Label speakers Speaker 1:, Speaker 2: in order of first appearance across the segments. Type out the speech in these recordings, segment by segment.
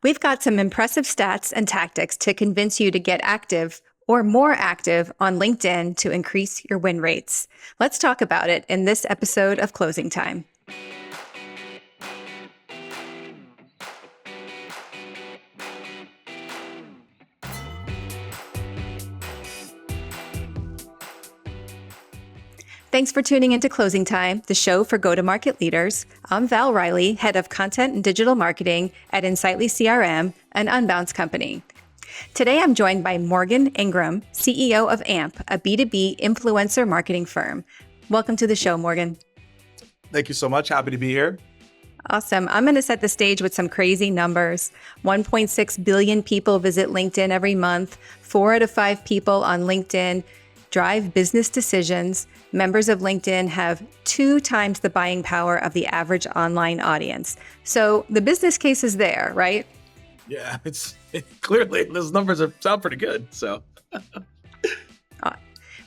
Speaker 1: We've got some impressive stats and tactics to convince you to get active or more active on LinkedIn to increase your win rates. Let's talk about it in this episode of Closing Time. Thanks for tuning into Closing Time, the show for go-to-market leaders. I'm Val Riley, head of content and digital marketing at Insightly CRM, an Unbounce company. Today, I'm joined by Morgan Ingram, CEO of AMP, a B2B influencer marketing firm. Welcome to the show, Morgan.
Speaker 2: Thank you so much. Happy to be here.
Speaker 1: Awesome. I'm going to set the stage with some crazy numbers. 1.6 billion people visit LinkedIn every month. 4 out of 5 people on LinkedIn drive business decisions. Members of LinkedIn have 2 times the buying power of the average online audience. So the business case is there, right?
Speaker 2: Yeah, clearly those numbers sound pretty good. So,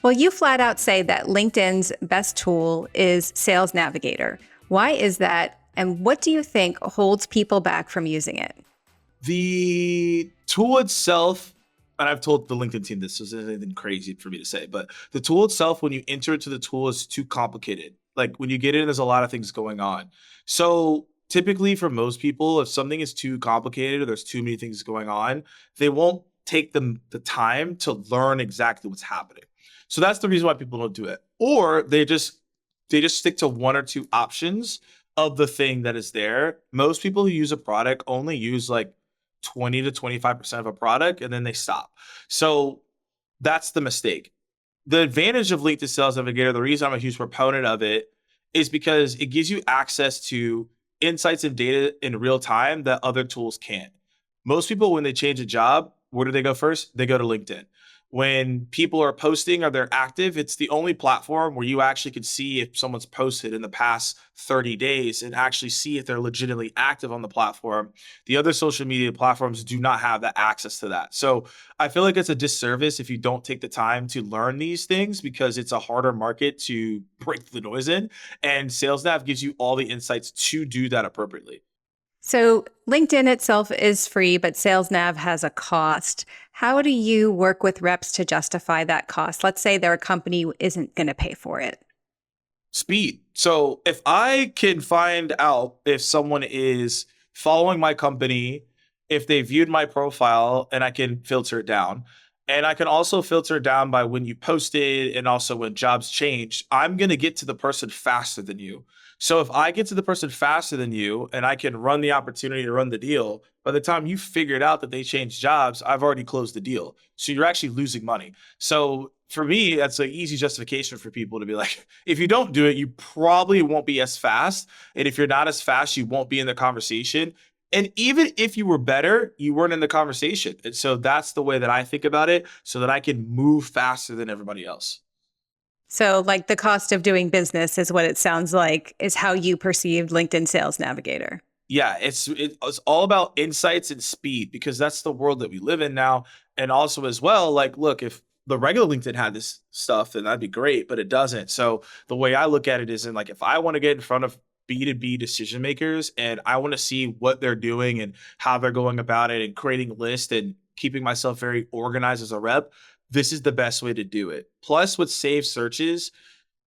Speaker 1: well, you flat out say that LinkedIn's best tool is Sales Navigator. Why is that? And what do you think holds people back from using it?
Speaker 2: The tool itself, and I've told the LinkedIn team this, so this isn't anything crazy for me to say, but the tool itself, when you enter into the tool, is too complicated. Like when you get in, there's a lot of things going on. So typically for most people, if something is too complicated or there's too many things going on, they won't take the time to learn exactly what's happening. So that's the reason why people don't do it. Or they just stick to 1 or 2 options of the thing that is there. Most people who use a product only use like 20 to 25% of a product and then they stop. So that's the mistake. The advantage of LinkedIn Sales Navigator, the reason I'm a huge proponent of it, is because it gives you access to insights and data in real time that other tools can't. Most people, when they change a job, where do they go first? They go to LinkedIn. When people are posting or they're active, it's the only platform where you actually can see if someone's posted in the past 30 days and actually see if they're legitimately active on the platform. The other social media platforms do not have that access to that. So I feel like it's a disservice if you don't take the time to learn these things because it's a harder market to break the noise in. And SalesNav gives you all the insights to do that appropriately.
Speaker 1: So LinkedIn itself is free, but SalesNav has a cost. How do you work with reps to justify that cost? Let's say their company isn't going to pay for it.
Speaker 2: Speed. So if I can find out if someone is following my company, if they viewed my profile, and I can filter it down. And I can also filter it down by when you posted and also when jobs change, I'm going to get to the person faster than you. So if I get to the person faster than you and I can run the opportunity to run the deal, by the time you figured out that they changed jobs, I've already closed the deal. So you're actually losing money. So for me, that's an easy justification for people to be like, if you don't do it, you probably won't be as fast. And if you're not as fast, you won't be in the conversation. And even if you were better, you weren't in the conversation. And so that's the way that I think about it so that I can move faster than everybody else.
Speaker 1: So like the cost of doing business is what it sounds like is how you perceived LinkedIn Sales Navigator.
Speaker 2: Yeah, it's all about insights and speed because that's the world that we live in now. And also as well, like, look, if the regular LinkedIn had this stuff, then that'd be great, but it doesn't. So the way I look at it is in like, if I want to get in front of B2B decision makers and I want to see what they're doing and how they're going about it and creating lists and keeping myself very organized as a rep, this is the best way to do it. Plus with saved searches,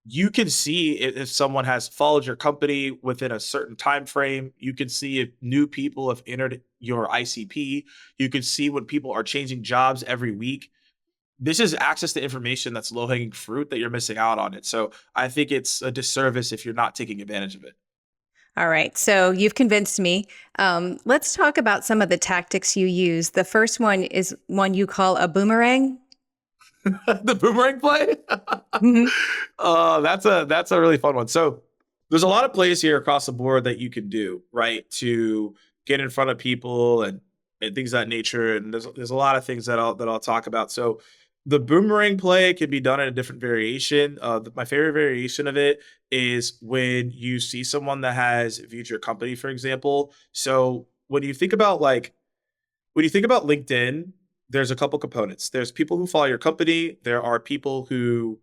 Speaker 2: you can see if someone has followed your company within a certain time frame. You can see if new people have entered your ICP. You can see when people are changing jobs every week. This is access to information that's low-hanging fruit that you're missing out on it. So I think it's a disservice if you're not taking advantage of it.
Speaker 1: All right. So you've convinced me. Let's talk about some of the tactics you use. The first one is one you call a boomerang.
Speaker 2: The boomerang play?
Speaker 1: Mhm.
Speaker 2: That's a really fun one. So there's a lot of plays here across the board that you can do, right? To get in front of people and things of that nature. And there's a lot of things that I'll talk about. So the boomerang play can be done in a different variation. My favorite variation of it is when you see someone that has viewed your company, for example. So when you think about LinkedIn, there's a couple components. There's people who follow your company. There are people who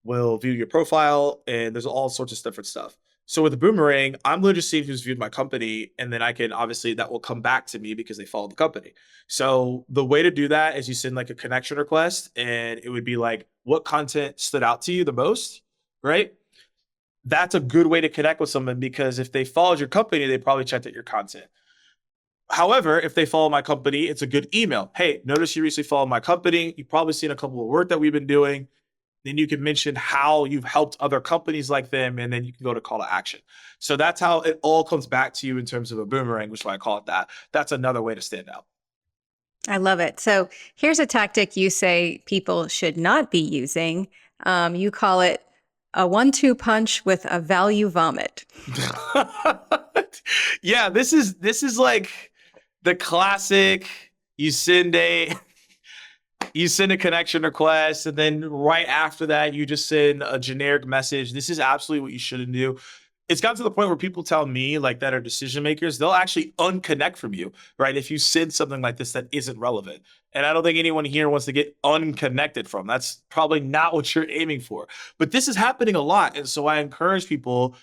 Speaker 2: will view your profile, and there's all sorts of different stuff. So with the Boomerang, I'm literally just seeing who's viewed my company, and then I can obviously that will come back to me because they follow the company. So the way to do that is you send like a connection request, and it would be like, what content stood out to you the most, right? That's a good way to connect with someone because if they followed your company, they probably checked out your content. However, if they follow my company, it's a good email. Hey, notice you recently followed my company. You've probably seen a couple of work that we've been doing. Then you can mention how you've helped other companies like them, and then you can go to call to action. So that's how it all comes back to you in terms of a boomerang, which is why I call it that. That's another way to stand out.
Speaker 1: I love it. So here's a tactic you say people should not be using. You call it a 1-2 punch with a value vomit.
Speaker 2: Yeah, this is like the classic. You send a you send a connection request, and then right after that, you just send a generic message. This is absolutely what you shouldn't do. It's gotten to the point where people tell me like that are decision makers, they'll actually unconnect from you, right? If you send something like this that isn't relevant. And I don't think anyone here wants to get unconnected from. That's probably not what you're aiming for. But this is happening a lot. And so I encourage people,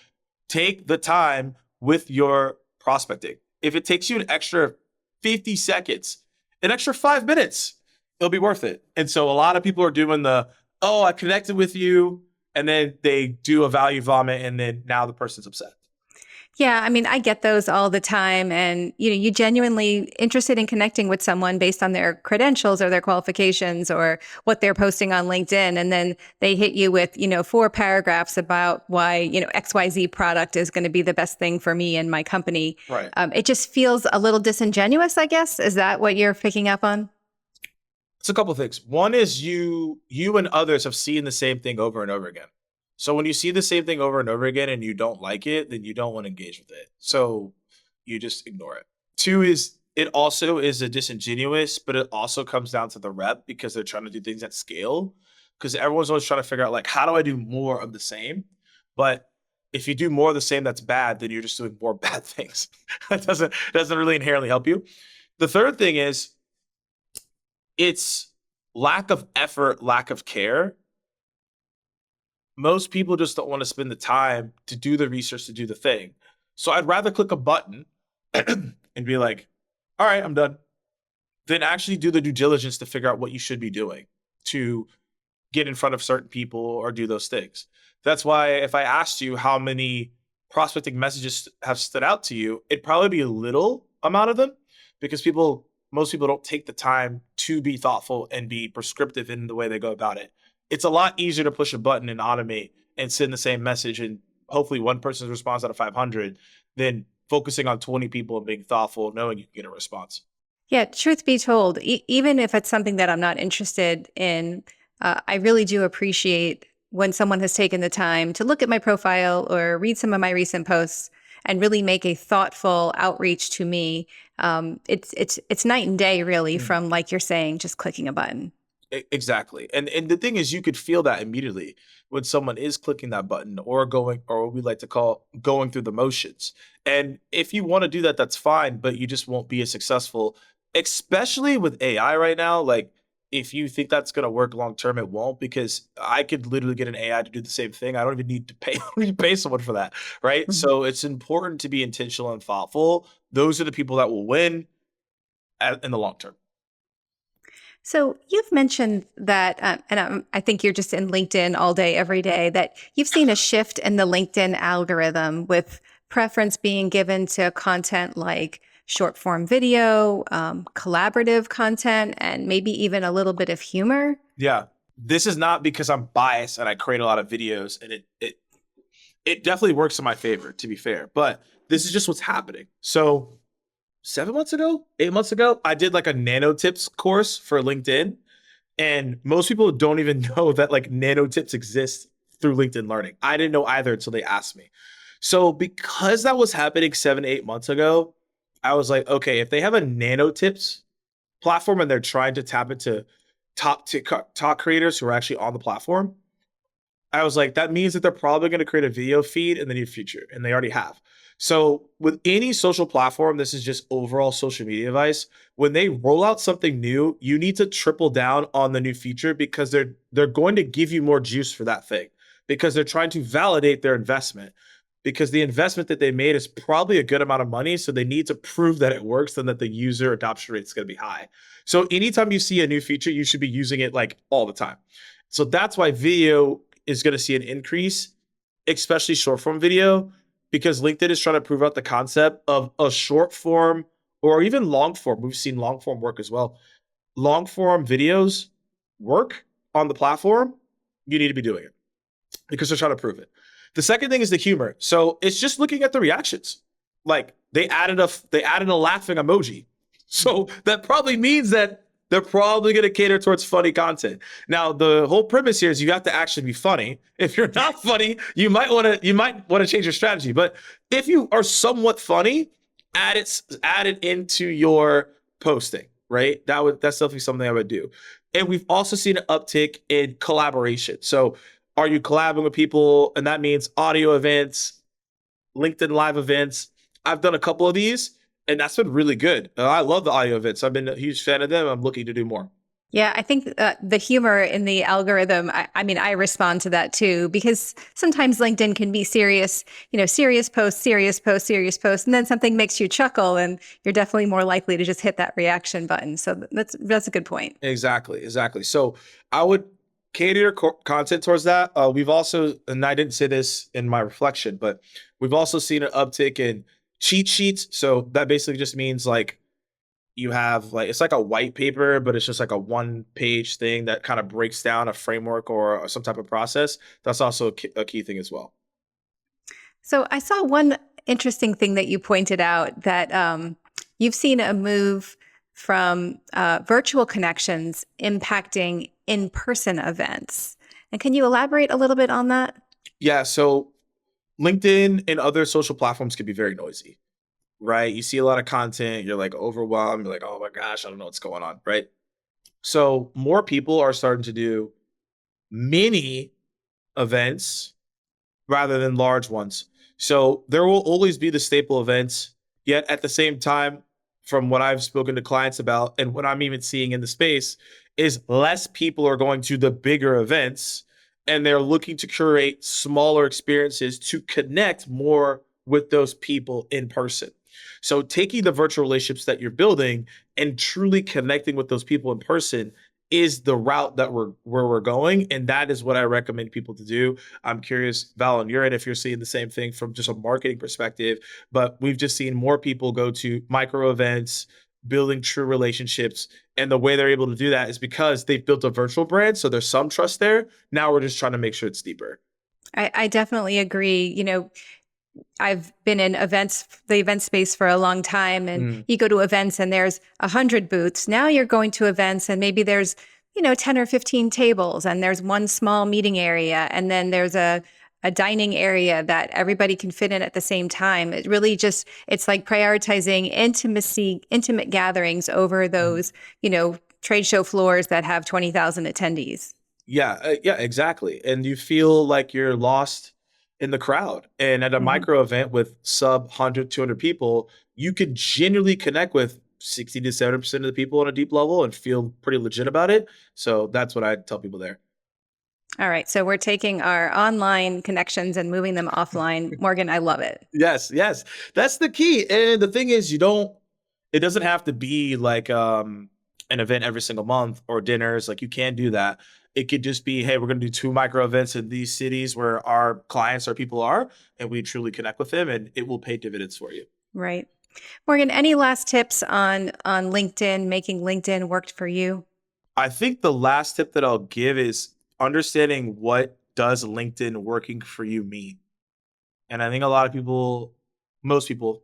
Speaker 2: take the time with your prospecting. If it takes you an extra 50 seconds, an extra 5 minutes, it'll be worth it. And so a lot of people are doing oh, I connected with you, and then they do a value vomit, and then now the person's upset.
Speaker 1: Yeah, I mean, I get those all the time. And, you genuinely interested in connecting with someone based on their credentials or their qualifications or what they're posting on LinkedIn. And then they hit you with, 4 paragraphs about why, XYZ product is going to be the best thing for me and my company.
Speaker 2: Right.
Speaker 1: It just feels a little disingenuous, I guess. Is that what you're picking up on?
Speaker 2: It's a couple of things. One is you and others have seen the same thing over and over again. So when you see the same thing over and over again and you don't like it, then you don't want to engage with it. So you just ignore it. Two is it also is a disingenuous, but it also comes down to the rep because they're trying to do things at scale. Because everyone's always trying to figure out like, how do I do more of the same? But if you do more of the same that's bad, then you're just doing more bad things. That doesn't really inherently help you. The third thing is it's lack of effort, lack of care. Most people just don't want to spend the time to do the research, to do the thing. So I'd rather click a button and be like, all right, I'm done, than actually do the due diligence to figure out what you should be doing to get in front of certain people or do those things. That's why if I asked you how many prospecting messages have stood out to you, it'd probably be a little amount of them because most people don't take the time to be thoughtful and be prescriptive in the way they go about it. It's a lot easier to push a button and automate and send the same message and hopefully one person's response out of 500 than focusing on 20 people and being thoughtful, knowing you can get a response.
Speaker 1: Yeah, truth be told, even if it's something that I'm not interested in, I really do appreciate when someone has taken the time to look at my profile or read some of my recent posts and really make a thoughtful outreach to me. It's night and day, really, from like you're saying, just clicking a button.
Speaker 2: Exactly. And the thing is you could feel that immediately when someone is clicking that button or going, or what we like to call going through the motions. And if you want to do that, that's fine, but you just won't be as successful, especially with AI right now. Like if you think that's going to work long term, it won't because I could literally get an AI to do the same thing. I don't even need to pay someone for that. Right.
Speaker 1: Mhm.
Speaker 2: So it's important to be intentional and thoughtful. Those are the people that will win in the long term.
Speaker 1: So you've mentioned that, and I think you're just in LinkedIn all day, every day, that you've seen a shift in the LinkedIn algorithm with preference being given to content like short form video, collaborative content, and maybe even a little bit of humor.
Speaker 2: Yeah. This is not because I'm biased and I create a lot of videos and it definitely works in my favor, to be fair, but this is just what's happening. So 7 months ago, 8 months ago, I did like a nano tips course for LinkedIn. And most people don't even know that like nano tips exist through LinkedIn Learning. I didn't know either until they asked me. So because that was happening 7 to 8 months ago, I was like, okay, if they have a nano tips platform and they're trying to tap into top TikTok creators who are actually on the platform, I was like, that means that they're probably going to create a video feed in the near future, and they already have. So with any social platform, this is just overall social media advice. When they roll out something new, you need to triple down on the new feature because they're going to give you more juice for that thing because they're trying to validate their investment. because the investment that they made is probably a good amount of money. So they need to prove that it works and that the user adoption rate is going to be high. So anytime you see a new feature, you should be using it like all the time. So that's why video is going to see an increase, especially short form video, because LinkedIn is trying to prove out the concept of a short form or even long form. We've seen long form work as well. Long form videos work on the platform. You need to be doing it because they're trying to prove it. The second thing is the humor. So it's just looking at the reactions. Like they added a laughing emoji. So that probably means that they're probably going to cater towards funny content. Now, the whole premise here is you have to actually be funny. If you're not funny, you might want to change your strategy. But if you are somewhat funny, add it into your posting, right? That's definitely something I would do. And we've also seen an uptick in collaboration. So are you collabing with people? And that means audio events, LinkedIn live events. I've done a couple of these, and that's been really good. I love the audio events. I've been a huge fan of them. I'm looking to do more.
Speaker 1: Yeah, I think the humor in the algorithm, I mean, I respond to that too, because sometimes LinkedIn can be serious, serious post, serious post, serious post, and then something makes you chuckle and you're definitely more likely to just hit that reaction button. So that's a good point.
Speaker 2: Exactly. So I would cater your content towards that. We've also, and I didn't say this in my reflection, but we've also seen an uptick in cheat sheets. So that basically just means like, you have it's like a white paper, but it's just like a 1-page thing that kind of breaks down a framework or some type of process. That's also a key thing as well.
Speaker 1: So I saw one interesting thing that you pointed out, that you've seen a move from virtual connections impacting in-person events. And can you elaborate a little bit on that?
Speaker 2: Yeah. So LinkedIn and other social platforms can be very noisy. Right? You see a lot of content, you're like overwhelmed, you're like, oh my gosh, I don't know what's going on, right? So more people are starting to do mini events rather than large ones. So there will always be the staple events, yet at the same time, from what I've spoken to clients about and what I'm even seeing in the space, is less people are going to the bigger events and they're looking to curate smaller experiences to connect more with those people in person. So taking the virtual relationships that you're building and truly connecting with those people in person is the route that where we're going. And that is what I recommend people to do. I'm curious, Val, on your end, if you're seeing the same thing from just a marketing perspective, but we've just seen more people go to micro events, building true relationships. And the way they're able to do that is because they've built a virtual brand. So there's some trust there. Now we're just trying to make sure it's deeper.
Speaker 1: I definitely agree. I've been in the event space for a long time, and you go to events and there's 100 booths. Now you're going to events and maybe there's, 10 or 15 tables and there's one small meeting area. And then there's a dining area that everybody can fit in at the same time. It really it's like prioritizing intimate gatherings over those, trade show floors that have 20,000 attendees.
Speaker 2: Yeah, exactly. And you feel like you're lost in the crowd. And at a micro event with sub 100, 200 people, you could genuinely connect with 60 to 70% of the people on a deep level and feel pretty legit about it. So that's what I tell people there.
Speaker 1: All right. So we're taking our online connections and moving them offline. Morgan, I love it.
Speaker 2: Yes. That's the key. And the thing is, it doesn't have to be like an event every single month or dinners. Like you can do that. It could just be, hey, we're going to do 2 micro events in these cities where our clients, our people are, and we truly connect with them, and it will pay dividends for you.
Speaker 1: Right. Morgan, any last tips on LinkedIn, making LinkedIn work for you?
Speaker 2: I think the last tip that I'll give is understanding what does LinkedIn working for you mean. And I think most people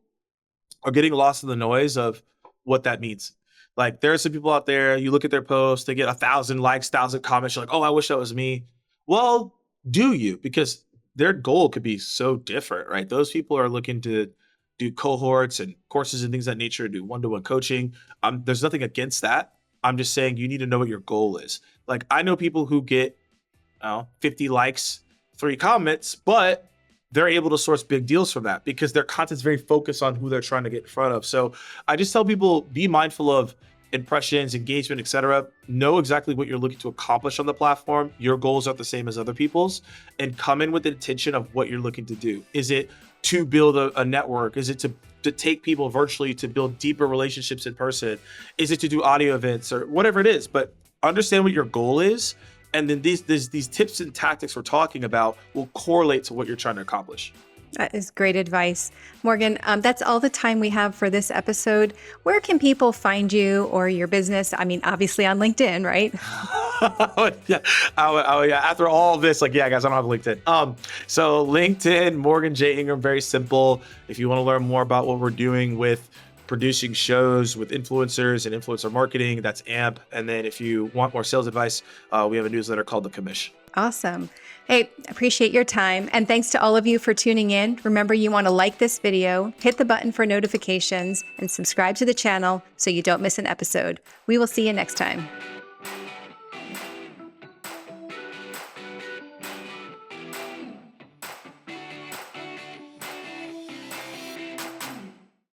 Speaker 2: are getting lost in the noise of what that means. Like there are some people out there, you look at their posts, they get 1,000 likes, 1,000 comments. You're like, oh, I wish that was me. Well, do you? Because their goal could be so different, right? Those people are looking to do cohorts and courses and things of that nature, do one-to-one coaching. There's nothing against that. I'm just saying you need to know what your goal is. Like I know people who get 50 likes, 3 comments, but they're able to source big deals from that because their content's very focused on who they're trying to get in front of. So I just tell people, be mindful of impressions, engagement, etc. Know exactly what you're looking to accomplish on the platform. Your goals aren't the same as other people's, and come in with the intention of what you're looking to do. Is it to build a network? Is it to take people virtually to build deeper relationships in person? Is it to do audio events or whatever it is? But understand what your goal is, and then these tips and tactics we're talking about will correlate to what you're trying to accomplish.
Speaker 1: That is great advice. Morgan, that's all the time we have for this episode. Where can people find you or your business? I mean, obviously on LinkedIn, right?
Speaker 2: Yeah. Yeah. After all of this, like, yeah, guys, I don't have LinkedIn. So LinkedIn, Morgan J. Ingram, very simple. If you want to learn more about what we're doing with producing shows with influencers and influencer marketing, that's AMP. And then if you want more sales advice, we have a newsletter called The Commish.
Speaker 1: Awesome. Hey, appreciate your time. And thanks to all of you for tuning in. Remember, you want to like this video, hit the button for notifications, and subscribe to the channel so you don't miss an episode. We will see you next time.